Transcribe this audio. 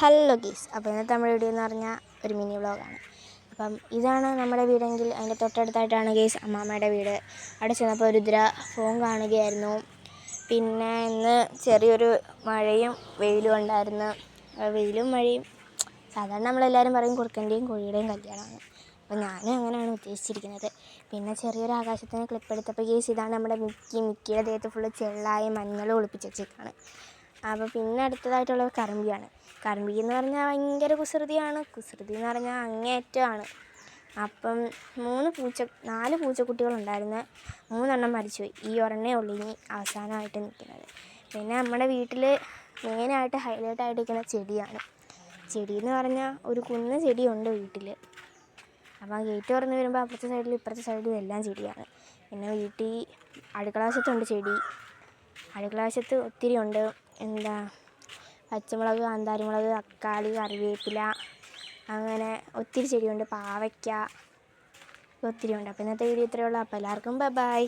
Hello ഗീസ്. അപ്പോൾ ഇന്നത്തെ നമ്മുടെ വീഡിയോ എന്ന് പറഞ്ഞാൽ ഒരു മിനി വ്ളോഗാണ്. അപ്പം ഇതാണ് നമ്മുടെ വീടെങ്കിൽ അതിൻ്റെ തൊട്ടടുത്തായിട്ടാണ് ഗീസ് അമ്മാമ്മയുടെ വീട്. അവിടെ ചെന്നപ്പോൾ രുദ്ര ഫോൺ കാണുകയായിരുന്നു. പിന്നെ ഇന്ന് ചെറിയൊരു മഴയും വെയിലും ഉണ്ടായിരുന്നു. വെയിലും മഴയും സാധാരണ നമ്മളെല്ലാവരും പറയും കുറുക്കൻ്റെയും കോഴിയുടെയും കല്യാണമാണ്. അപ്പോൾ ഞാനും അങ്ങനെയാണ് ഉദ്ദേശിച്ചിരിക്കുന്നത്. പിന്നെ ചെറിയൊരു ആകാശത്തിന് ക്ലിപ്പ് എടുത്തപ്പോൾ ഗീസ് ഇതാണ് നമ്മുടെ മിക്കിയുടെ ദേഹത്ത് ഫുള്ള് ചെള്ളായും മഞ്ഞളും ഒളിപ്പിച്ച് വെച്ചേക്കാണ്. അപ്പോൾ പിന്നെ അടുത്തതായിട്ടുള്ളത് കറമ്പിയാണ്. കറമ്പി എന്ന് പറഞ്ഞാൽ ഭയങ്കര കുസൃതിയാണ്. കുസൃതി എന്ന് പറഞ്ഞാൽ അങ്ങേയറ്റമാണ്. അപ്പം 4 പൂച്ചക്കുട്ടികളുണ്ടായിരുന്നു. 3 മരിച്ചുപോയി. ഈ ഒരെണ്ണേ ഉള്ളൂ ഇനി അവസാനമായിട്ട് നിൽക്കുന്നത്. പിന്നെ നമ്മുടെ വീട്ടിൽ മെയിനായിട്ട് ഹൈലൈറ്റായിട്ട് നിൽക്കുന്ന ചെടിയാണ്. ചെടി എന്ന് പറഞ്ഞാൽ ഒരു കുന്ന് ചെടിയുണ്ട് വീട്ടിൽ. അപ്പോൾ ഗേറ്റ് തുറന്ന് വരുമ്പോൾ അപ്പുറത്തെ സൈഡിലും ഇപ്പുറത്തെ സൈഡിലും എല്ലാം ചെടിയാണ്. പിന്നെ വീട്ടിൽ അടുക്കള വശത്തുണ്ട് ചെടി. അടുക്കള വശത്ത് ഒത്തിരി ഉണ്ട്. പച്ചമുളക്, കാന്താരിമുളക്, തക്കാളി, കറിവേപ്പില, അങ്ങനെ ഒത്തിരി ചെടിയുണ്ട്. പാവയ്ക്ക, ഒത്തിരി ഉണ്ട്. അപ്പോൾ ഇന്നത്തെ വീഡിയോ ഇത്രയേ ഉള്ളൂ. അപ്പോൾ എല്ലാവർക്കും ബൈ.